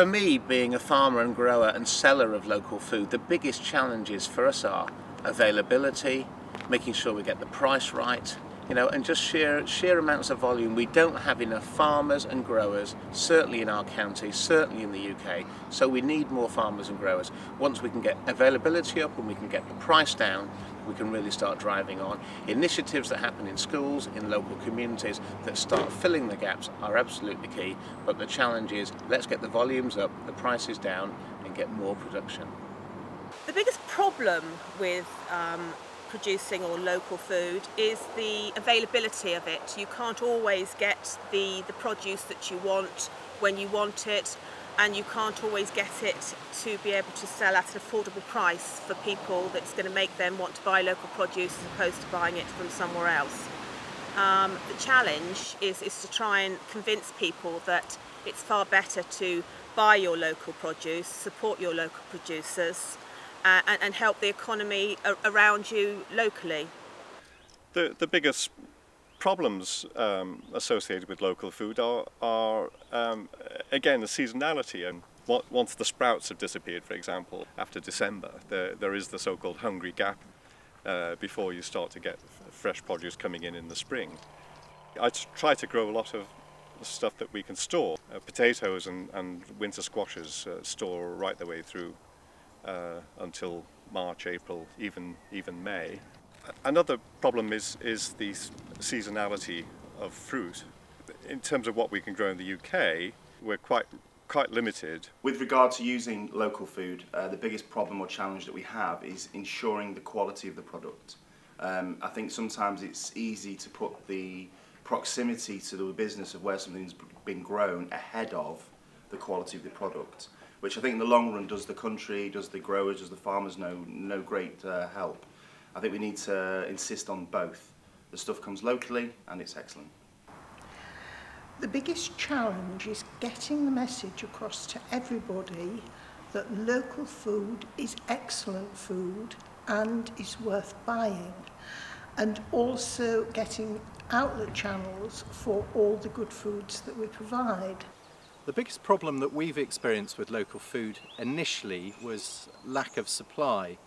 For me, being a farmer and grower and seller of local food, the biggest challenges for us are availability, making sure we get the price right, and just sheer amounts of volume. We don't have enough farmers and growers, certainly in our county, certainly in the UK, so we need more farmers and growers. Once we can get availability up and we can get the price down, we can really start driving on. Initiatives that happen in schools, in local communities that start filling the gaps are absolutely key, but the challenge is let's get the volumes up, the prices down and get more production. The biggest problem with producing or local food is the availability of it. You can't always get the produce that you want when you want it, and you can't always get it to be able to sell at an affordable price for people that's going to make them want to buy local produce as opposed to buying it from somewhere else. The challenge is to try and convince people that it's far better to buy your local produce, support your local producers, and help the economy around you locally. The biggest problems associated with local food are again the seasonality, and once the sprouts have disappeared, for example, after December, there is the so-called hungry gap before you start to get fresh produce coming in the spring. I try to grow a lot of stuff that we can store. Potatoes and winter squashes store right the way through until March, April, even May. Another problem is the seasonality of fruit. In terms of what we can grow in the UK, we're quite limited. With regard to using local food, the biggest problem or challenge that we have is ensuring the quality of the product. I think sometimes it's easy to put the proximity to the business of where something's been grown ahead of the quality of the product, which I think in the long run does the country, does the growers, does the farmers no great help. I think we need to insist on both. The stuff comes locally and it's excellent. The biggest challenge is getting the message across to everybody that local food is excellent food and is worth buying, and also getting outlet channels for all the good foods that we provide. The biggest problem that we've experienced with local food initially was lack of supply.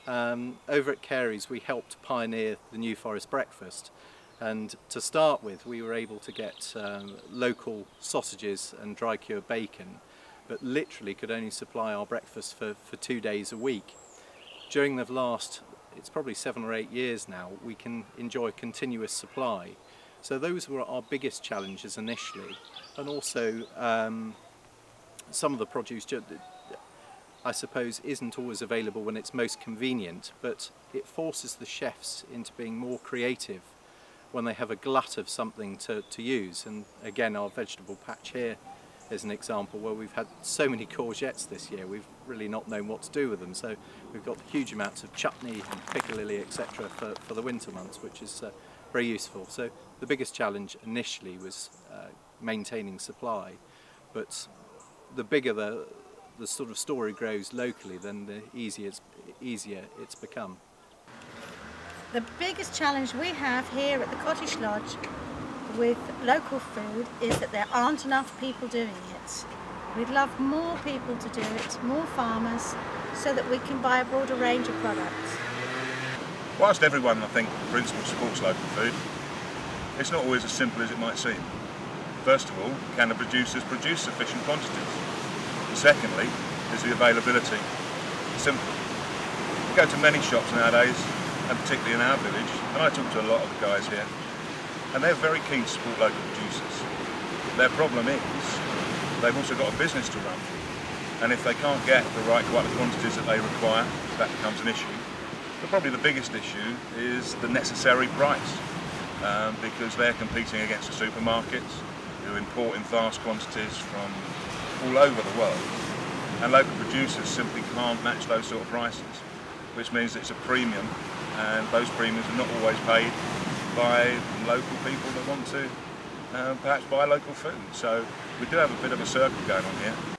Over at Carey's we helped pioneer the New Forest breakfast, and to start with we were able to get local sausages and dry cured bacon, but literally could only supply our breakfast for 2 days a week. During the last, it's probably 7 or 8 years now, we can enjoy continuous supply. So those were our biggest challenges initially, and also some of the produce, I suppose, isn't always available when it's most convenient, but it forces the chefs into being more creative when they have a glut of something to use. And again, our vegetable patch here is an example where we've had so many courgettes this year, we've really not known what to do with them. So we've got huge amounts of chutney and piccalilli, etc. for the winter months, which is very useful. So the biggest challenge initially was maintaining supply, but the bigger the sort of story grows locally, then the easier it's become. The biggest challenge we have here at the Cottage Lodge with local food is that there aren't enough people doing it. We'd love more people to do it, more farmers, so that we can buy a broader range of products. Whilst everyone, I think, in principle supports local food, it's not always as simple as it might seem. First of all, can the producers produce sufficient quantities? Secondly, is the availability. Simple. You go to many shops nowadays, and particularly in our village, and I talk to a lot of the guys here, and they're very keen to support local producers. Their problem is, they've also got a business to run, and if they can't get the right quantities that they require, that becomes an issue. But probably the biggest issue is the necessary price, because they're competing against the supermarkets, who import in vast quantities from all over the world, and local producers simply can't match those sort of prices, which means it's a premium, and those premiums are not always paid by local people that want to perhaps buy local food. So we do have a bit of a circle going on here.